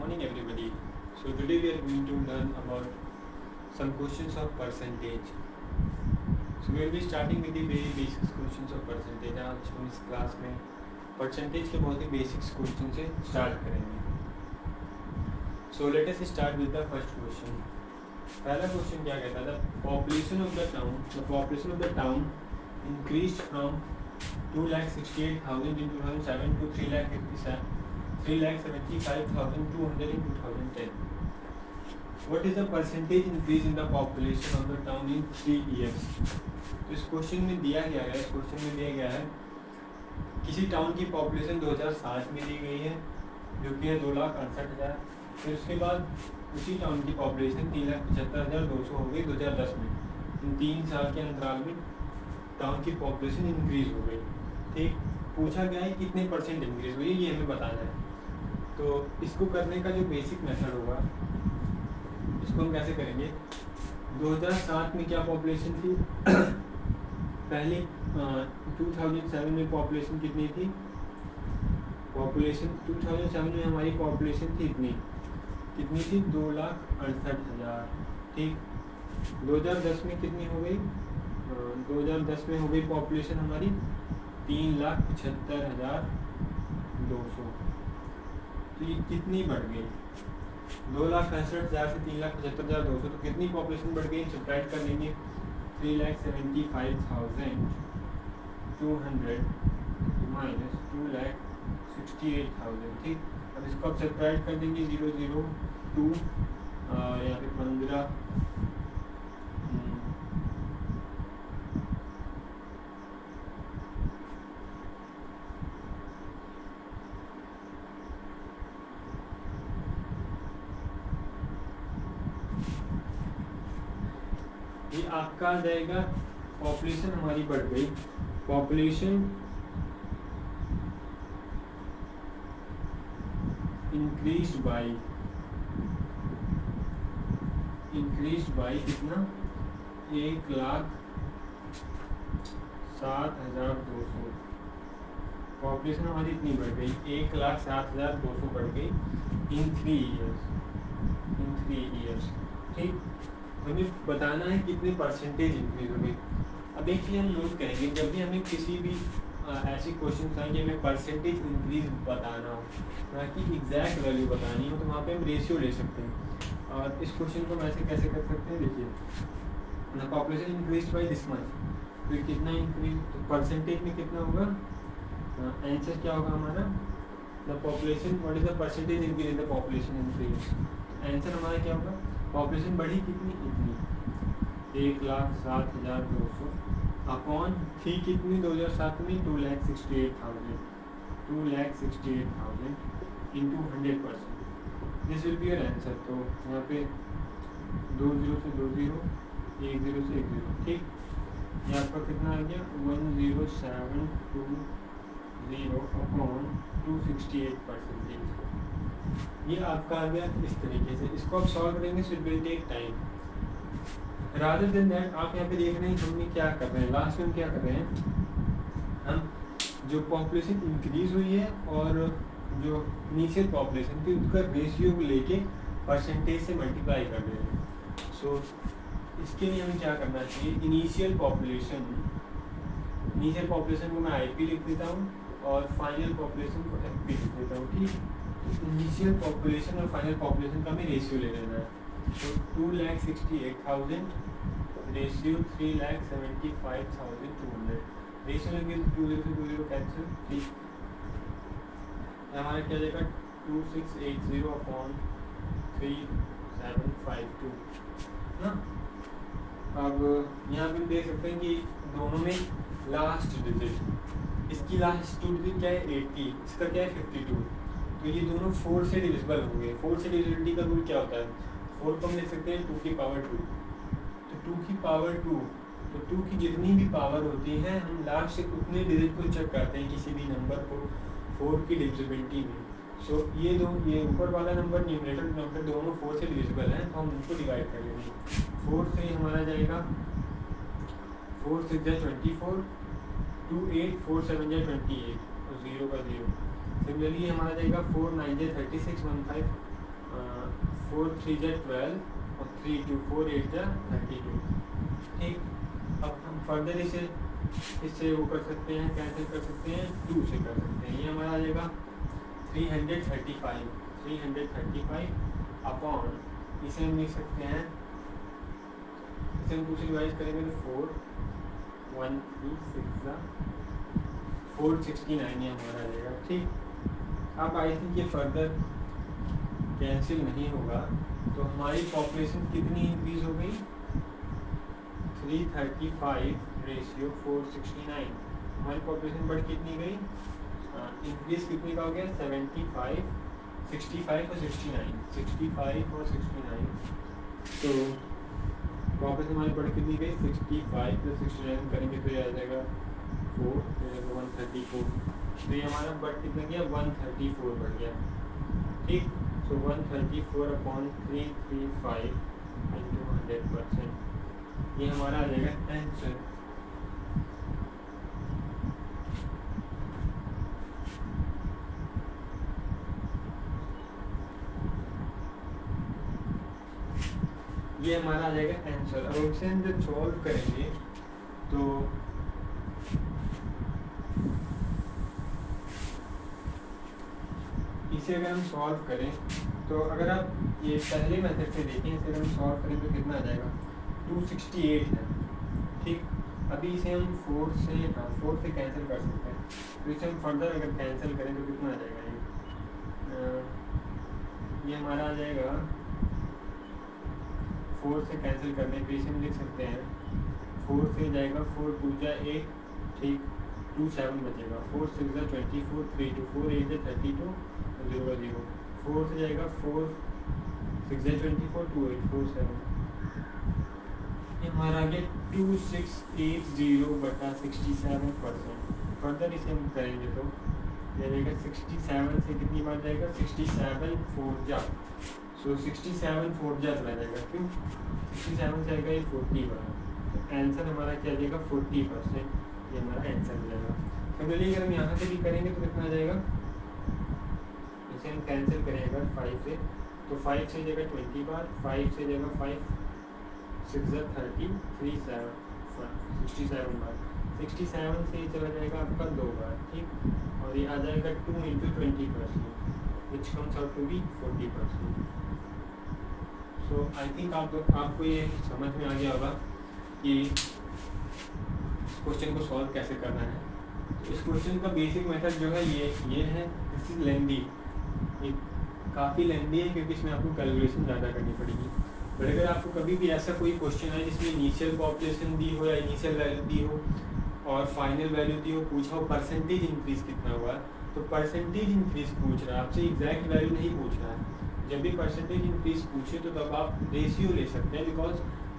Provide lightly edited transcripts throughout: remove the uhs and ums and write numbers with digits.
morning everybody. So today we are going to learn about some questions of percentage. So we will be starting with the very basic questions of percentage. आज हम इस class में percentage के बहुत ही basics question से start करेंगे. So let us start with the first question. पहला question क्या कहता था? Population of the town. The population of the town increased from 2,68,000 in 2007 to 3,75,200 in 2010. What is the percentage increase in the population of the town in 3 years? तो इस question में दिया गया है, इस क्वेश्चन में दिया गया है किसी टाउन की पॉपुलेशन 2007 में दी गई है जो कि है 2,68,000. फिर उसके बाद उसी टाउन की पॉपुलेशन 3,75,200 हो गई 2010 में. इन 3 साल के अंतराल में टाउन की पॉपुलेशन इंक्रीज हो गई. ठीक, पूछा गया है कितने परसेंट इंक्रीज हुई, ये हमें बताना है. तो इसको करने का जो बेसिक मेथड होगा, इसको हम कैसे करेंगे? 2007 में क्या पॉपुलेशन थी? पहले 2007 में पॉपुलेशन कितनी थी? पॉपुलेशन 2007 में हमारी पॉपुलेशन थी कितनी थी? 2,68,000. ठीक, 2010 में कितनी हो गई? 2010 में हो गई पॉपुलेशन हमारी 3,75,200. तो ये कितनी बढ़ गई? 2,65,000 से 3,75,200. तो कितनी पॉपुलेशन बढ़ गई? सब्ट्रैक्ट कर लेंगे. 3,75,200 माइनस 2,68,000. ठीक, अब इसको आप सब्ट्रैक्ट कर देंगे. 002 यहाँ पे 15 ये आपका आ जाएगा. पॉपुलेशन हमारी बढ़ गई. पॉपुलेशन इंक्रीज्ड बाई कितना? 1,07,200. पॉपुलेशन हमारी इतनी बढ़ गई, 1,07,200 बढ़ गई इन 3 इयर्स. ठीक, हमें बताना है कितने परसेंटेज इंक्रीज हो गई. अब एक चीज़ हम नोट करेंगे, जब भी हमें किसी भी ऐसी क्वेश्चन आएंगे हमें परसेंटेज इंक्रीज बताना हो, ना कि एग्जैक्ट वैल्यू बतानी हो, तो वहाँ पे हम रेशियो ले सकते हैं. और इस क्वेश्चन को हम ऐसे कैसे कर सकते हैं? देखिए, population increase by this much, तो कितना इंक्रीज, तो परसेंटेज में कितना होगा? आंसर क्या होगा हमारा? The population, what is the percentage increase in the population increase. Answer हमारा क्या होगा? पॉपुलेशन बढ़ी कितनी? इतनी 1,07,200 अपॉन थी कितनी 2007 में? 2,68,000 into 100%. This will be your answer. तो यहाँ पे 20 से 20, 10 से 10. ठीक, ये आपका कितना आ गया? 1,0720 अपॉन 268%. ये आपका आ गया इस तरीके से. इसको आप सॉल्व करेंगे, so it will take time. Rather than that आप यहाँ पे देख रहे हैं हमने क्या कर रहे हैं, लास्ट में हम क्या कर रहे हैं, हम जो पॉपुलेशन इंक्रीज हुई है और जो इनिशियल पॉपुलेशन थी उसका रेशियो को लेके परसेंटेज से मल्टीप्लाई कर रहे हैं. सो इसके लिए हमें क्या करना चाहिए? इनिशियल पॉपुलेशन को मैं IP लिख देता हूँ और फाइनल पॉपुलेशन को FP लिख देता हूँ. ठीक, इनिशियल पॉपुलेशन और फाइनल पॉपुलेशन का हमें रेशियो ले लेना है. तो 2,68,000 रेशियो 3,75,200. रेशियो लेंगे 20 से 20 कैंसिल. ठीक, हमारा क्या जाएगा? 2,680 अपॉन 3,752 ना. अब यहाँ पे देख सकते हैं कि दोनों में लास्ट डिजिट, इसकी लास्ट 2 डिजिट क्या है? 80, इसका क्या है? 52. तो ये दोनों 4 से डिविजिबल हो गए. 4 से डिविजिबिलिटी का रूल क्या होता है? 4 को हम लिख सकते हैं 2 की पावर 2. तो 2 की पावर 2, तो 2 की जितनी भी पावर होती है हम लास्ट से उतने डिजिट को चेक करते हैं किसी भी नंबर को 4 की डिविजिबिलिटी में. सो ये ऊपर वाला नंबर, न्यूमरेटर नंबर दोनों 4 से डिविजिबल हैं, तो हम उनको डिवाइड कर लेंगे. 4 से हमारा जाएगा 4 6 24, 2 8, 4 7 28, तो 0 का 0. सिमिलरली हमारा जाएगा 4 9 36 15 4 3 जा 12 और 3 2 4 8 जा 32। ठीक, अब हम फर्दर इससे वो कर सकते हैं, कैंसिल कर सकते हैं, 2 से कर सकते हैं। ये हमारा आ जाएगा 335 अपॉन, इसे हम लिख सकते हैं, इसे हम 2 से डिवाइड करेंगे तो 4 1 3 6 469 ये हमारा आ जाएगा। ठीक, अब आई थिंक ये फर्दर कैंसिल नहीं होगा, तो हमारी पॉपुलेशन कितनी इंक्रीज हो गई, 335 रेशियो 469। हमारी पॉपुलेशन बढ़ कितनी गई, इंक्रीज कितनी का हो गया, 75 65 और 69, 65 और 69। तो पॉपुलेशन हमारी बढ़ कितनी गई, 65 प्लस 69 करेंगे तो ये आ जाएगा 4, 134। तो ये हमारा बढ़ कितना गया, 134 बढ़ गया। ठीक, सो 134 अपॉन 335 इंटू 100%, ये हमारा आ जाएगा आंसर। ये हमारा आ जाएगा आंसर। अब इसे हम जब सॉल्व करेंगे तो इसे अगर हम सॉल्व करें तो अगर आप ये पहले मेथड से देखें, इसे अगर हम सॉल्व करें तो कितना आ जाएगा, 268 है। ठीक, अभी इसे हम 4 से कैंसिल कर सकते हैं, तो इसे हम फर्दर अगर कैंसिल करें तो कितना आ जाएगा, ये हमारा आ जाएगा 4 से कैंसिल करने पे इसे हम लिख सकते हैं, 4 से जाएगा 4 2 जा 8, ठीक, 2 7 बचेगा, 4 6 जा 24, 3 2 4 8 जा 32, 0 0, 4 से जाएगा 4 6 जा 24, 2 8 4 7, ये हमारा आ गया 2680/67%। फर्दर इसे हम करेंगे तो ये रहेगा 67 से कितनी बार जाएगा, 67 4 जा, सो 67 4 जा चला जाएगा, क्यों 67 से आएगा ये 40 बार, तो आंसर हमारा क्या जाएगा 40%, ये हमारा आंसर हो जाएगा। सिमिलरली अगर हम यहाँ से भी करेंगे तो कितना आ जाएगा, इसे हम कैंसिल करें अगर 5 से, तो 5 से जाएगा 20 बार, 5 से जाएगा 5 6 जा 30 3 7 67 बार, 67 से चला जाएगा आपका 2 बार। ठीक, और ये आ जाएगा 2 into 20%, which comes out to be 40%। So I think आपको ये समझ में आ गया होगा कि इस क्वेश्चन को सॉल्व कैसे करना है। तो इस क्वेश्चन का बेसिक मेथड जो है ये है, दिस इज लेंदी, ये काफ़ी लेंदी है क्योंकि इसमें आपको कैलकुलेशन ज़्यादा करनी पड़ेगी। बट अगर आपको कभी भी ऐसा कोई क्वेश्चन है जिसमें इनिशियल पॉपुलेशन दी हो या इनिशियल वैल्यू दी हो और फाइनल वैल्यू दी हो, पूछा हो परसेंटेज इंक्रीज कितना हुआ, तो परसेंटेज इंक्रीज पूछ रहा है आपसे, एग्जैक्ट वैल्यू नहीं पूछ रहा है। जब भी परसेंटेज इंक्रीज पूछे तो तब आप रेशियो ले सकते हैं, बिकॉज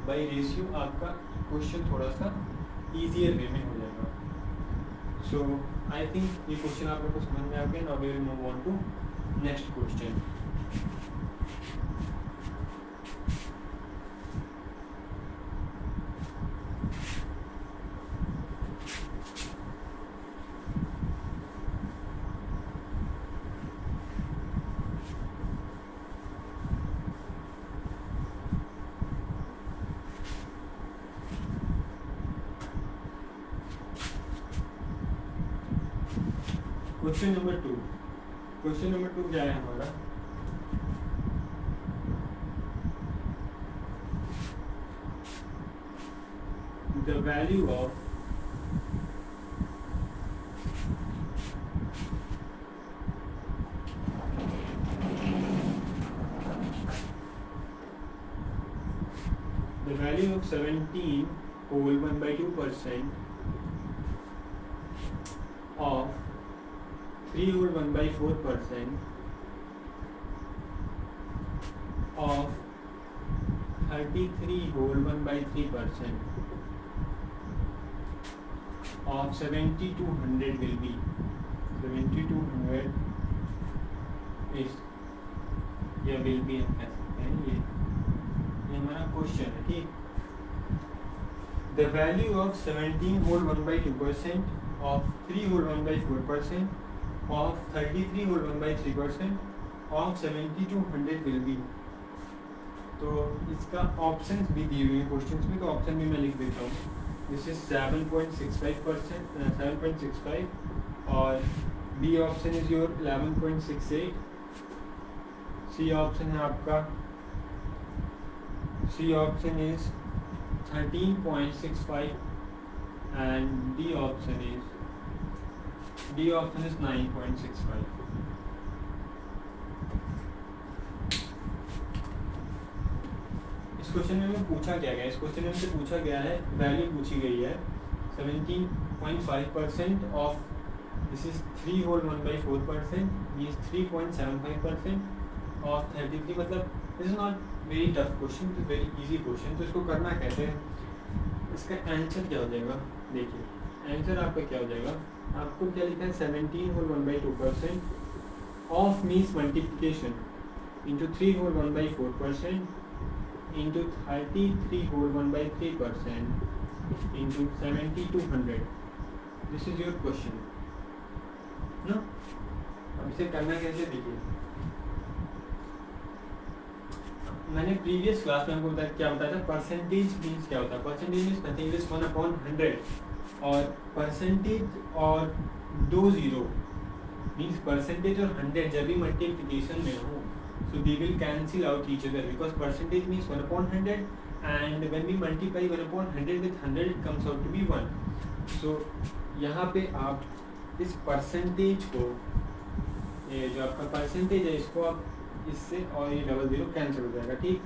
बाई रेशियो आपका क्वेश्चन थोड़ा सा ईजियर वे में हो जाएगा। सो आई थिंक ये क्वेश्चन आप लोग को समझ में आ गया। Now we will move on to next question. Question number 2 क्या है हमारा, the value of the value of 17 whole 1/2% of 3 whole 1/4% of 33 whole 1/3% of 7200 will be 7200 is या will be हम कह सकते हैं, ये हमारा क्वेश्चन है। ठीक, the value of 17 whole 1/2% of 3 whole 1/4% of 33 whole 1/3% of 70 to 100 will be. तो इसका ऑप्शंस भी दिए हुए हैं क्वेश्चंस में, तो ऑप्शन भी मैं लिख देता हूँ। दिस इज 7.65%, 7.65, और B option is your 11.68, C option है आपका, C option is 13.65, and D option is 9.65। इस क्वेश्चन में पूछा क्या गया, इस क्वेश्चन में पूछा गया है, वैल्यू पूछी गई है 17.5% of, this is 3 whole 1/4%, means 3.75% of 33, मतलब this is not very tough question, it is very easy question. तो इसको करना कैसे है, इसका आंसर क्या हो जाएगा, देखिए आंसर आपका क्या हो जाएगा, आपको क्या लिखा है 17 whole 1/2% of means multiplication into 3 whole 1/4% into 33 whole 1/3% into 70 to 100. This is your question. No? अब इसे करना कैसे, देखिए मैंने प्रीवियस क्लास में आपको बताया, क्या बताया था, परसेंटेज मीन्स क्या होता है, परसेंटेज मीन्स नथिंग इज 1/100, और परसेंटेज और 2 0 मीन्स परसेंटेज और 100 जब भी मल्टीप्लिकेशन में हो, so they will cancel out each other because percentage means 1/100, and when we multiply 1/100 with 100 it comes out to be 1. so यहाँ पे आप इस परसेंटेज को, ये जो आपका परसेंटेज है, इसको आप इससे और ये 00 कैंसिल हो जाएगा, ठीक।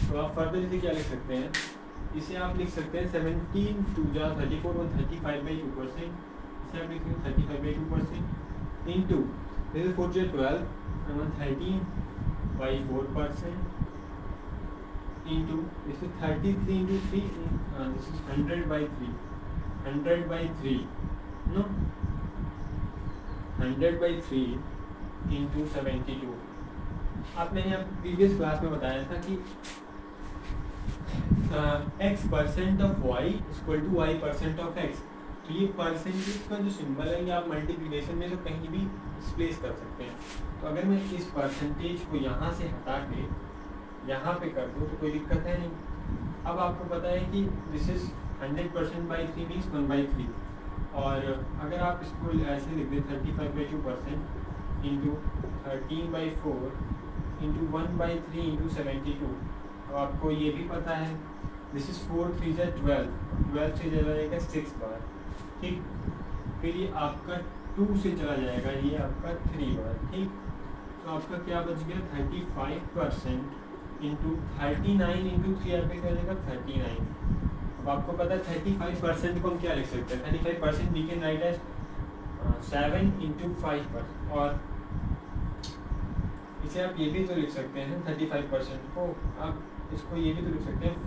तो आप फर्दर इसे क्या लिख सकते हैं, इसे आप लिख सकते हैं 17 2 जा 34 और 35/2%, इसे आप लिख सकते हैं 35/2% into this is 4 12 and 13/4% into this is 33 into 3, this is 100/3 no 100/3 into 72। आपने यहाँ प्रीवियस क्लास में बताया था कि x% of y equal to y% of x। तो ये परसेंटेज का जो सिंबल है, ये आप मल्टीप्लिकेशन में तो कहीं भी डिस्प्लेस कर सकते हैं। तो अगर मैं इस परसेंटेज को यहाँ से हटा के यहाँ पे कर दूँ तो कोई दिक्कत है नहीं। अब आपको पता है कि दिस इज 100%/3 मीन्स 1/3, और अगर आप इसको ऐसे लिख दें 35/2% इंटू 13/4 इंटू 1/3 इंटू 72। अब आपको ये भी पता है दिस इज 4 3 12, 12 से चला जाएगा 6 बार, ठीक। फिर ये आपका 2 से चला जाएगा, ये आपका 3 बार, ठीक। तो आपका क्या बच गया 35% इंटू 39 इंटू 3 आपका क्या जाएगा 39। अब आपको पता है 35% को हम क्या लिख सकते हैं, 35% we can write as 7 into 5%, और इसे आप ये भी तो लिख सकते हैं 35% को, आप इसको ये भी तो लिख सकते हैं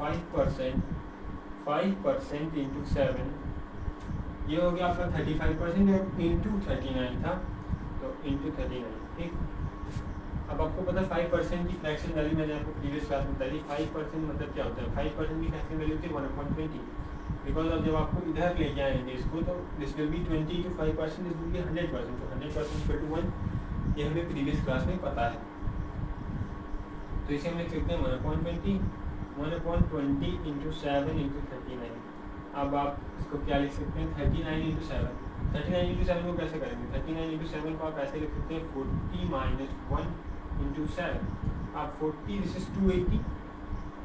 5% इंटू 7, ये हो गया आपका 35% और इंटू 39 था, तो इंटू 39, ठीक। अब आपको पता है 5% की फ्रैक्शन वैल्यू मैंने आपको प्रीवियस क्लास में बताई, 5% मतलब क्या होता है, 5% की फ्रैक्शन वैल्यू थी 1/20, बिकॉज अब जब आपको इधर लेके आएंगे इसको, तो this will be 20 to 5%, this will be 100%, तो 100% इक्वल टू 1, ये हमें प्रीवियस क्लास में पता है। तो इसे हम लिख सकते हैं 1/20 इंटू 7 इंटू 39। अब आप इसको क्या लिख सकते हैं 39 इंटू 7, 39 इंटू 7 को कैसे करेंगे, 39 इंटू 7 को आप ऐसे लिख सकते हैं 40 माइनस 1 इंटू 7। आप 40, this is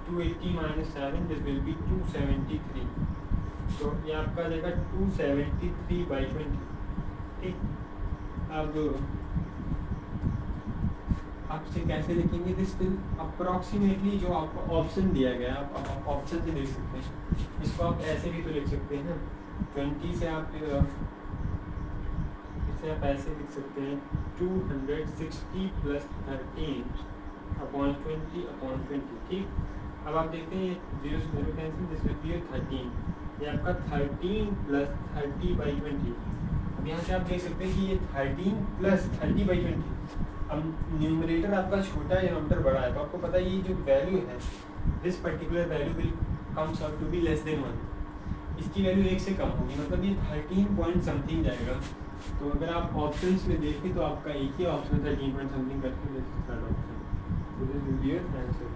280 minus 7, this will be 273। तो ये आपका जाएगा 273/20, ठीक। अब आप इसे कैसे लिखेंगे, दिस विल अप्रॉक्सीमेटली जो आपको ऑप्शन दिया गया है, आप ऑप्शन से लिख सकते हैं। इसको आप ऐसे भी तो लिख सकते हैं ना, 20 से आप इसे आप ऐसे लिख सकते हैं 260 + 13/20/20, ठीक। अब आप देखते हैं 0 से 0 कैंसिल, दिस विल बी 13, ये आपका 13 + 30/20। अब यहाँ से आप देख सकते हैं कि ये 13 + 30/20। अब न्यूमरेटर आपका छोटा है, डिनोमिनेटर बड़ा है, तो आपको पता है ये जो वैल्यू है, this particular value will comes out to be less than 1। इसकी वैल्यू 1 से कम होगी, मतलब ये 13 पॉइंट समथिंग जाएगा, तो अगर आप ऑप्शंस में देखें तो आपका एक ही ऑप्शन 13 पॉइंट समथिंग करके third option. So this will be your answer.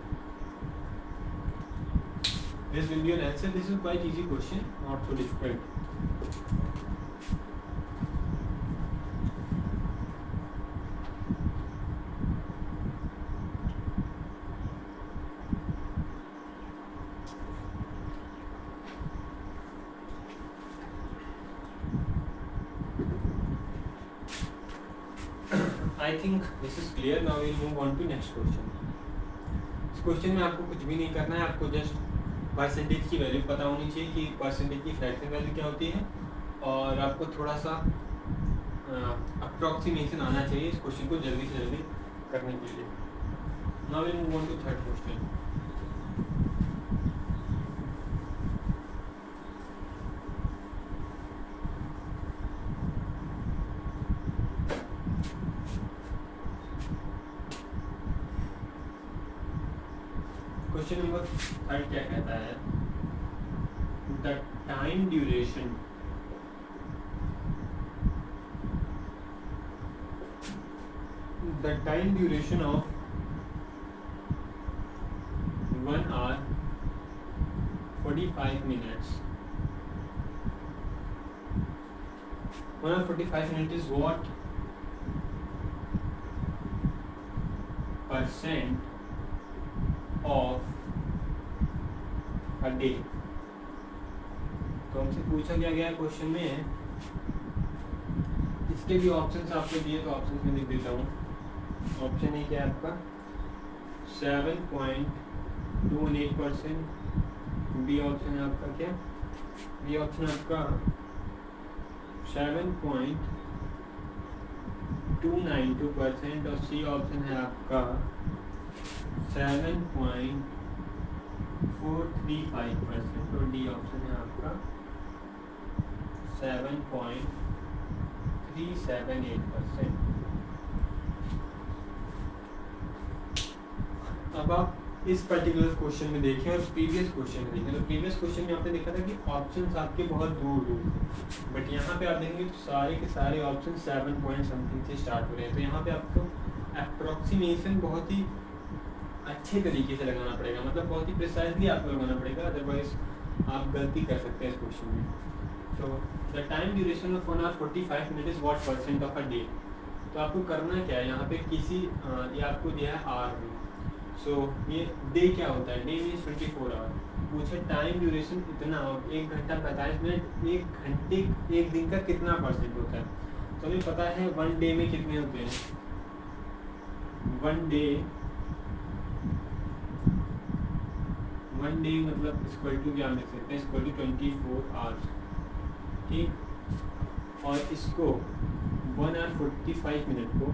This will be your answer. This is quite easy question, not so difficult. I think this is clear. Now we'll move on to next question. इस question में आपको कुछ भी नहीं करना है, आपको just percentage की वैल्यू पता होनी चाहिए कि परसेंटेज की फ्रैक्शन वैल्यू क्या होती है, और आपको थोड़ा सा अप्रॉक्सीमेशन आना चाहिए इस क्वेश्चन को जल्दी से जल्दी करने के लिए. Now will move on to third question. Question number third क्या कहता है? The time duration of 1 hour 45 minutes. 1 hour 45 minutes is what percent of a day. तो हमसे पूछा क्या गया क्वेश्चन में, इसके भी ऑप्शंस आपको दिए तो ऑप्शंस में लिख देता हूँ. ऑप्शन ए क्या है आपका 7.28%. बी ऑप्शन है आपका क्या, बी ऑप्शन आपका 7.292% और सी ऑप्शन है आपका 7.435% और डी ऑप्शन है आपका 7.378%. अब आप इस पर्टिकुलर क्वेश्चन में देखें और प्रीवियस क्वेश्चन में देखें. तो प्रीवियस क्वेश्चन में आपने देखा था कि ऑप्शंस आपके बहुत दूर दूर थे, बट यहाँ पे आप देखेंगे तो सारे के सारे ऑप्शन 7 पॉइंट समथिंग से स्टार्ट हो रहे हैं. तो यहाँ पे आपको अप्रॉक्सीमेशन बहुत ही अच्छे तरीके से लगाना पड़ेगा, मतलब बहुत ही प्रिसाइजली आपको लगाना पड़ेगा, अदरवाइज आप गलती कर सकते हैं इस क्वेश्चन में. तो the time duration of 1 hour 45 minutes is what percent of a day. तो आपको करना क्या है, यहाँ पे किसी ये आपको दिया है आर में. सो ये डे क्या होता है, डे मीन्स 24 आवर. पूछे टाइम ड्यूरेशन इतना, 1 घंटा 45 मिनट, 1 घंटे 1 दिन का कितना परसेंट होता है. तो हमें पता है 1 डे में कितने होते हैं. 1 डे मतलब इक्वल टू क्या लिख सकते हैं, इक्वल टू 24 आवर्स. ठीक, और इसको 1 hour 45 मिनट को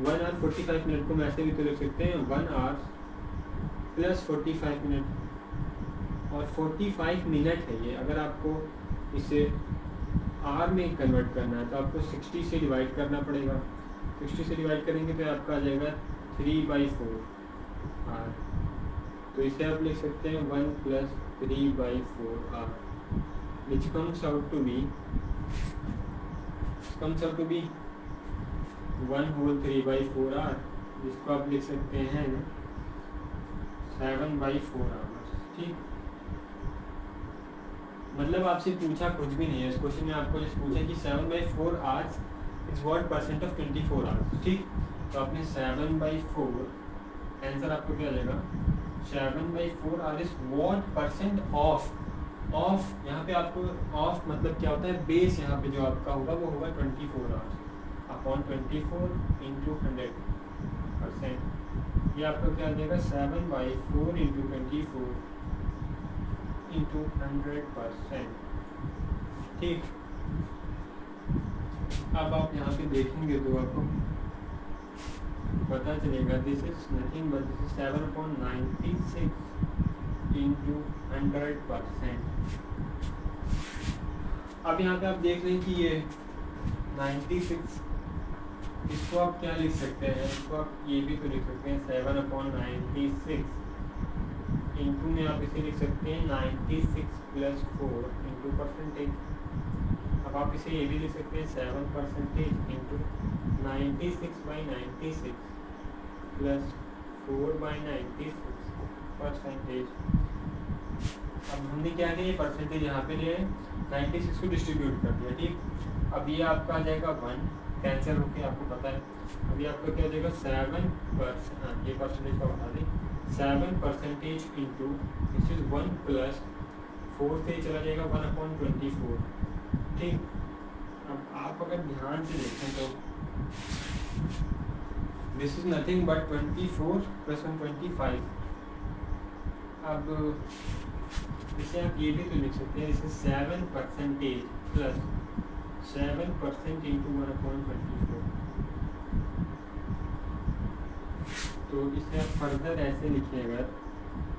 1 hour 45 मिनट को हम ऐसे भी तो लिख सकते हैं 1 hour प्लस 45 मिनट, और 45 मिनट है ये. अगर आपको इसे आर में कन्वर्ट करना है तो आपको 60 से डिवाइड करना पड़ेगा. 60 से डिवाइड करेंगे तो आपका आ जाएगा 3/4 आर. तो इसे आप लिख सकते हैं 1 + 3/4 आर, which comes out to be 1 whole 3/4 आर, जिसको आप लिख सकते हैं 7/4 आवर्स. ठीक, मतलब आपसे पूछा कुछ भी नहीं है इस क्वेश्चन में. आपको जस्ट पूछा कि 7/4 hours is what percent of 24 hours. ठीक, तो आपने 7/4, आंसर आपको क्या आ जाएगा 7/4 our is what percent of. यहाँ पे आपको ऑफ मतलब क्या होता है, बेस यहाँ पे जो आपका होगा वो होगा 24 आवर्स अपॉन 24 इंटू 100%. ये आपका क्या आ जाएगा 7/4 इंटू 24 इंटू 100%. ठीक, अब आप यहाँ पे देखेंगे तो आपको पता चलेगा this is nothing but this is 7/96 into 100%. अब यहाँ पे आप देख रहे हैं कि ये 96, इसको आप क्या लिख सकते हैं, इसको आप ये भी तो लिख सकते हैं 7/96 इंटू में आप इसे लिख सकते हैं 96 + 4 इंटू परसेंटेज. अब अब आप इसे ये भी लिख सकते हैं 7% इंटू 96/96 प्लस 4/96%। अब हमने क्या किया, ये परसेंटेज यहाँ पे लिया है, 96 को डिस्ट्रीब्यूट कर दिया, ठीक। अब ये आपका आ जाएगा 1 कैंसिल होके, आपको पता है। अभी आपका क्या हो जाएगा 7%, ये परसेंटेज का बता दें, 7% इंटू दिस इज 1 प्लस 4 से चला जाएगा 1/24, ठीक। अब आप अगर ध्यान से देखें तो this is nothing but 24 plus 125। अब इसे आप ये भी तो लिख सकते हैं, इसे 7% प्लस 7% इंटू 1/24। तो इसे आप फर्दर ऐसे लिखिएगा,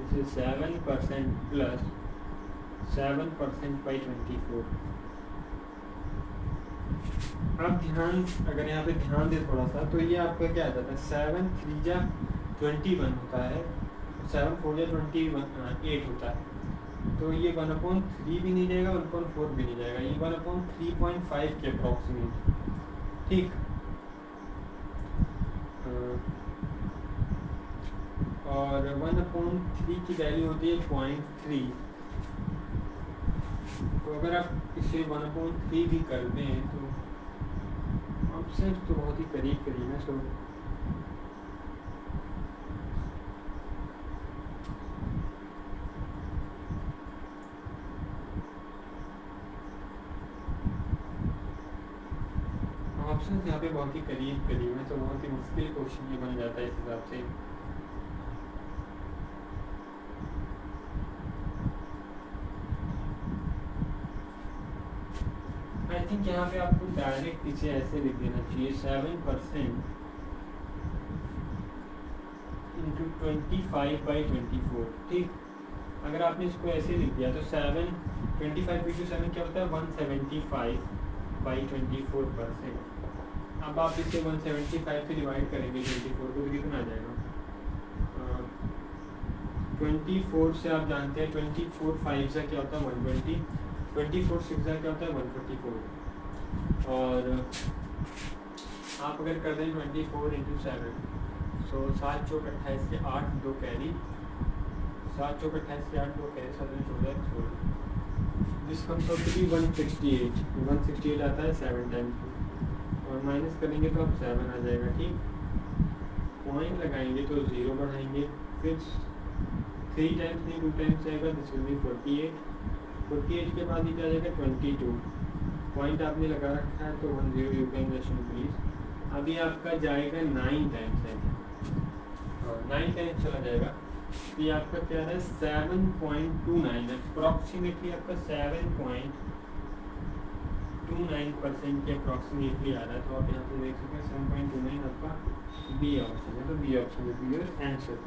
इसे 7% प्लस 7%/24। आप ध्यान, अगर यहाँ पे ध्यान दे थोड़ा सा, तो ये आपका क्या आ जाता है, 7 3 जा 21 होता है, 7 4 जा 8 होता है। तो ये 1/3 भी नहीं जाएगा, 1/4 भी नहीं जाएगा, ये 1/3.5 के अप्रॉक्सीमेट, ठीक। और 1/3 की वैल्यू होती है 0.3। तो अगर आप इसे 1/3 भी कर दें तो ऑप्शन तो बहुत ही करीब करीब है। सो ऑप्शन यहाँ पे बहुत ही करीब करीब है, तो बहुत ही मुश्किल क्वेश्चन ये बन जाता है इस हिसाब से। आई थिंक यहाँ पे आपको डायरेक्ट इसे ऐसे लिख देना चाहिए, 7% इंटू 25/24, ठीक। अगर आपने इसको ऐसे लिख दिया तो 25/7 क्या होता है, 175/24%। अब आप इसे 175 से डिवाइड करेंगे 24 को, तो कितना आ जाएगा, 24 से आप जानते हैं 24 5 से क्या होता है 120, 24 6 से क्या होता है 144। और आप अगर कर दें 24 इंटू 7, सो 7 चौक 28 के 8 2 कैरी, 7 चौक 28 के 8 2 carry, 7 14 16। This comes out to be 168 आता है 7 टाइम्स, और माइनस करेंगे तो अब 7 आ जाएगा, ठीक। पॉइंट लगाएंगे तो 0 बढ़ाएंगे, फिर 3 टाइम्स नहीं 2 टाइम्स जाएगा, दिस विल बी 48 के बाद ये क्या जाएगा 22। पॉइंट आपने लगा रखा है तो 10 यू कैन जस्ट इंक्रीज। अभी आपका जाएगा 9 टाइम्स है, और 9 टाइम्स चला जाएगा, तो ये आपका क्या है 7.29, अप्रॉक्सीमेटली आपका 7.29% के अप्रॉक्सीमेटली आ रहा है। तो आप यहाँ पे देख सकते हैं 7.29 आपका बी ऑप्शन है, तो B option will be your answer.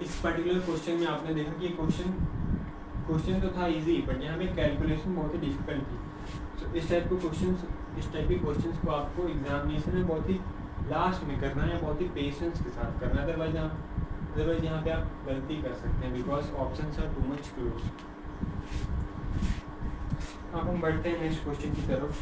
इस पर्टिकुलर क्वेश्चन में आपने देखा कि क्वेश्चन तो था इजी, बट यहाँ पे कैलकुलेशन बहुत ही डिफिकल्ट थी। तो इस टाइप के क्वेश्चंस को आपको एग्जामिनेशन में बहुत ही लास्ट में करना है, बहुत ही पेशेंस के साथ करना है, अदरवाइज यहाँ पे आप गलती कर सकते हैं, because options are too much close. अब हम बढ़ते हैं नेक्स्ट क्वेश्चन की तरफ।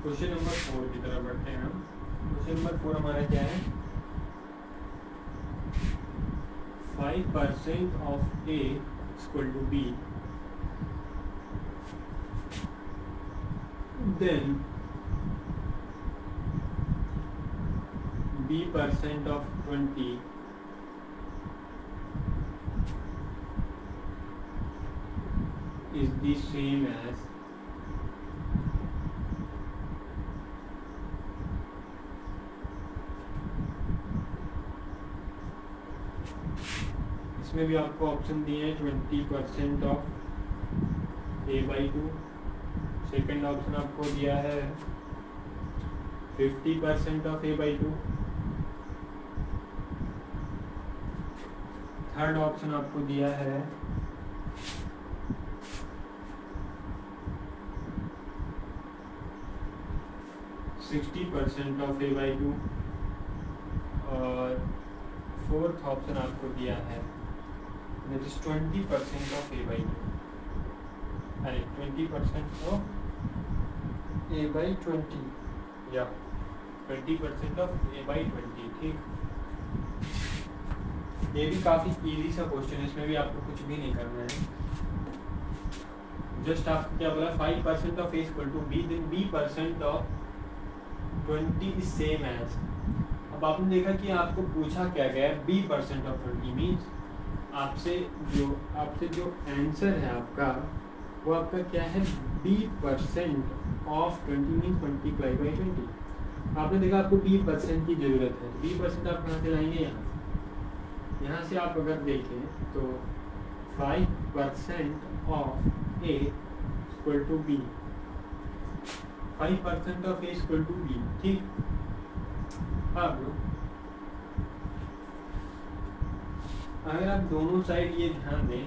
क्वेश्चन नंबर 4 की तरफ बढ़ते हैं हम। क्वेश्चन नंबर 4 हमारा क्या है, 5% of A is equal to B, then B% of 20 is the same as इसमें भी आपको ऑप्शन दिए हैं 20% ऑफ A/2, सेकंड ऑप्शन आपको दिया है 50% ऑफ a/2। थर्ड ऑप्शन आपको दिया है 60% ऑफ a/2 और फोर्थ ऑप्शन आपको दिया है दैट इज 20% ऑफ a/2, अरे 20% ऑफ a/20 या 20% ऑफ a/20। ठीक, ये भी काफ़ी इजी सा क्वेश्चन है, इसमें भी आपको कुछ भी नहीं करना है। जस्ट आपको क्या बोला 5% of a equal to b, then b% of 20 is same as. अब आपने देखा कि आपको पूछा क्या गया है b% ऑफ 20 मीन्स आपसे जो आंसर है आपका वो आपका क्या है b% of 20 means multiply by 20। आपने देखा आपको b% की ज़रूरत है, b% आप कहाँ से लाएंगे? यहाँ से आप अगर देखें तो 5% of a equal to b, 5% of a equal to b। ठीक, अब अगर आप दोनों साइड ये ध्यान दें,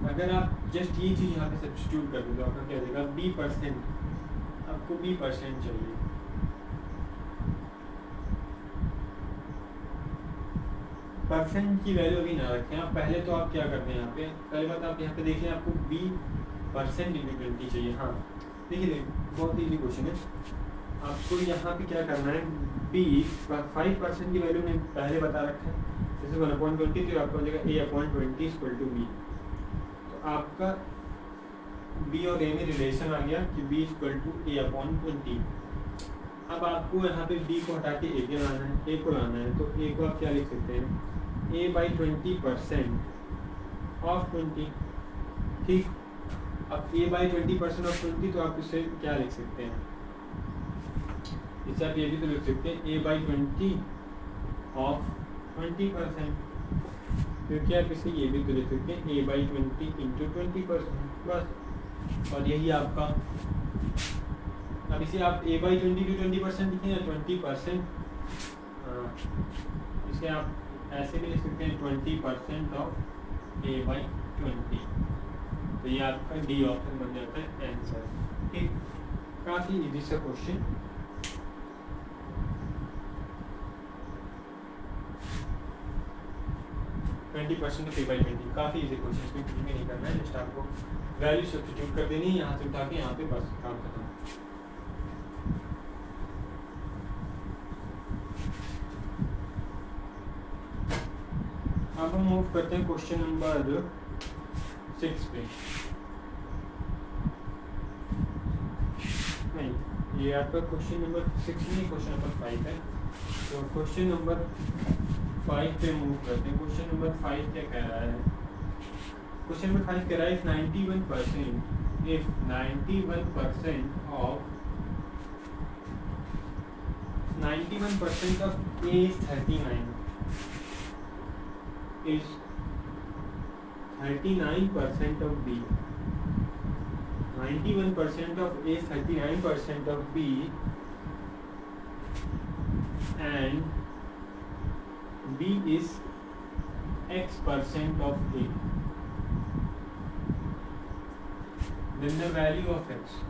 अगर आप जस्ट ये चीज़ यहाँ पे सब्स्टिट्यूट कर दें तो आपका क्या देगा b%, आपको b% चाहिए। परसेंट की वैल्यू अभी ना रखें आप, पहले तो आप क्या करते हैं यहाँ पे, पहले बात आप यहाँ पे देखें आपको b% इंटू 20 चाहिए। हाँ देखिए बहुत इजी क्वेश्चन है, आपको यहाँ पे क्या करना है 5% की वैल्यू ने पहले बता रखा है, जैसे 1/20 तो आपको हो जाएगा a/20 इक्वल टू b। तो आपका b और a में रिलेशन आ गया कि b इक्वल टू a/20। अब आपको यहाँ पे b को हटा के a को लाना है, तो a को आप क्या लिख सकते हैं a/20% ऑफ 20। ठीक, अब a/20% ऑफ 20 तो आप इसे क्या लिख सकते हैं, इससे आप ये भी तो लिख सकते हैं a/20 ऑफ 20%, क्योंकि आप इसे ये भी तो लिख सकते हैं a/20 इंटू 20% बस। और यही आपका, अब इसे आप a/20 की 20% लिखें या 20%, इसे आप ऐसे भी लिख सकते हैं 20% ऑफ a/20। तो ये आपका डी ऑप्शन बन जाता है आंसर। ठीक, काफ़ी इजी सा क्वेश्चन। %% ऑफ a/20 काफ़ी इजी क्वेश्चन, इसमें कुछ भी नहीं करना है, जस्ट आपको वैल्यू सब्स्टिट्यूट कर देनी है यहाँ से उठा के यहाँ पे, बस काम खत्म। अब हम मूव करते हैं क्वेश्चन नंबर 6 पे। नहीं, ये आपका क्वेश्चन नंबर 6 नहीं, क्वेश्चन नंबर 5 है। तो क्वेश्चन नंबर 5 पे मूव करते हैं। क्वेश्चन नंबर 5 क्या कह रहा है? क्वेश्चन नंबर 5 कह रहा है if 91% of A39 is 39% of B. 91% of A is 39% of B, and B is X% of A. Then the value of X.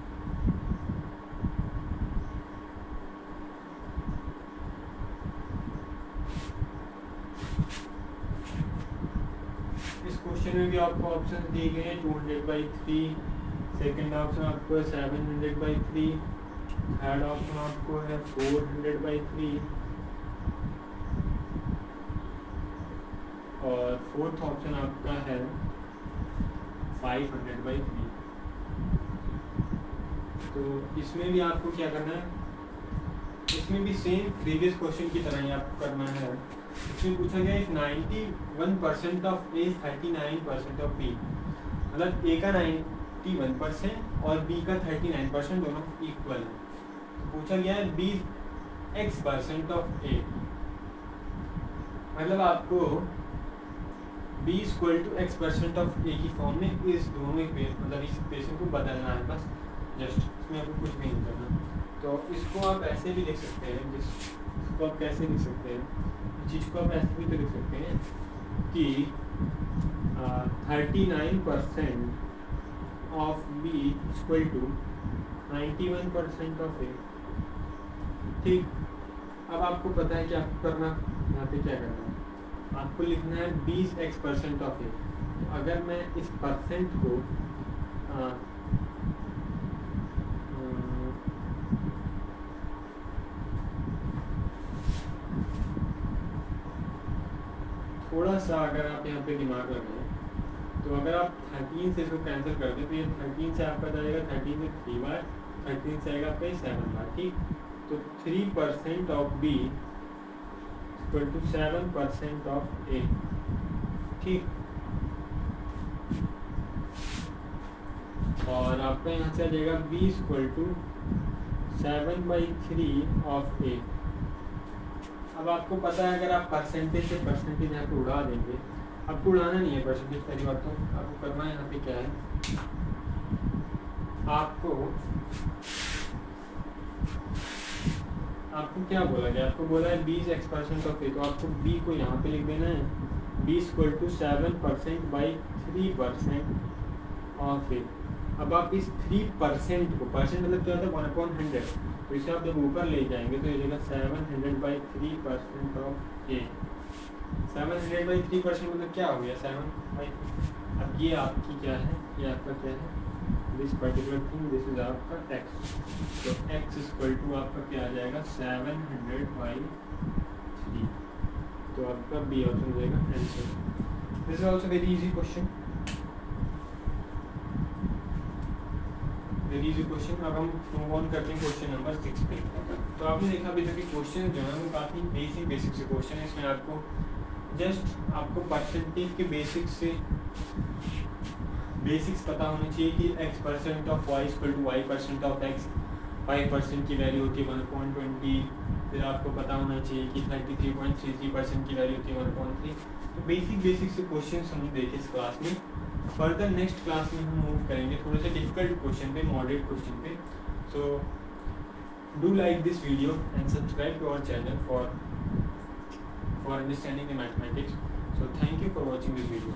Question में भी आपको ऑप्शन दिए गए हैं 200/3, सेकंड ऑप्शन आपको है 700/3, थर्ड ऑप्शन आपको है 400/3 और फोर्थ ऑप्शन आपका है 500/3। तो इसमें भी आपको क्या करना है, इसमें भी सेम प्रीवियस क्वेश्चन की तरह ही आपको करना है। इसमें पूछा गया है 91% ऑफ A 39% ऑफ B, मतलब A का 91% और B का 39% दोनों इक्वल है। तो पूछा गया है B X% ऑफ A, मतलब आपको B equal to X% of A की फॉर्म में इस दोनों मतलब इस इक्वेशन को बदलना है बस। जस्ट इसमें आपको कुछ भी नहीं करना। तो इसको आप ऐसे भी लिख सकते हैं, इसको आप कैसे लिख सकते हैं, इस चीज़ को आप ऐसे भी तो लिख सकते हैं कि 39% of B equal to 91% of A. ठीक, अब आपको पता है कि आपको करना यहाँ पे क्या करना है, आपको लिखना है 20x% ऑफ ए। तो अगर मैं इस परसेंट को थोड़ा सा अगर आप यहाँ पे दिमाग लगाएं, तो अगर आप 13 से इसको कैंसिल कर दें तो ये 13 से आपका जाएगा 13 से 3 बार, 13 से आएगा आपका 7 बार। ठीक, तो 3% of B equal to 7% of A. ठीक, और आपका यहाँ से आ जाएगा B equal to 7/3 of A. अब आपको पता है अगर आप परसेंटेज से परसेंटेज यहाँ पे उड़ा देंगे, आपको उड़ाना नहीं है परसेंटेज, पहली बात तो आपको करना है यहाँ पे क्या है, आपको क्या बोला गया, आपको बोला है 20x% ऑफ ए। तो आपको b को यहाँ पे लिख देना है, b equal to 7%/3% of A. अब आप इस 3% को, परसेंट मतलब क्या होता है 1/100, तो इसे आप जब ऊपर ले जाएंगे तो ये देगा 700/3% ऑफ ए। 700/3% मतलब क्या हो गया 7 अब ये आपकी क्या है, ये आपका क्या है, this particular thing, this is आपका x। तो x इक्वल टू आपका क्या आ जाएगा 700/3। तो आपका बी ऑप्शन हो जाएगा answer. This is also very easy question, very easy question. अब हम मूव ऑन करते हैं क्वेश्चन नंबर 6 पे। तो आपने देखा अभी तक कि क्वेश्चन जो है वो काफ़ी बेसिक से क्वेश्चन है। इसमें आपको जस्ट आपको परसेंटेज के बेसिक्स पता होने चाहिए कि x% of y equal to y% of x, 5% की वैल्यू होती है 1/20। फिर आपको पता होना चाहिए कि 33.33% की वैल्यू होती है 1/3। तो बेसिक से क्वेश्चन हम देखे इस क्लास में। फर्दर नेक्स्ट क्लास में हम मूव करेंगे थोड़े से डिफिकल्ट क्वेश्चन पे, मॉडरेट क्वेश्चन पे। So do like this video and subscribe to our channel for understanding the mathematics. So thank you for watching this video.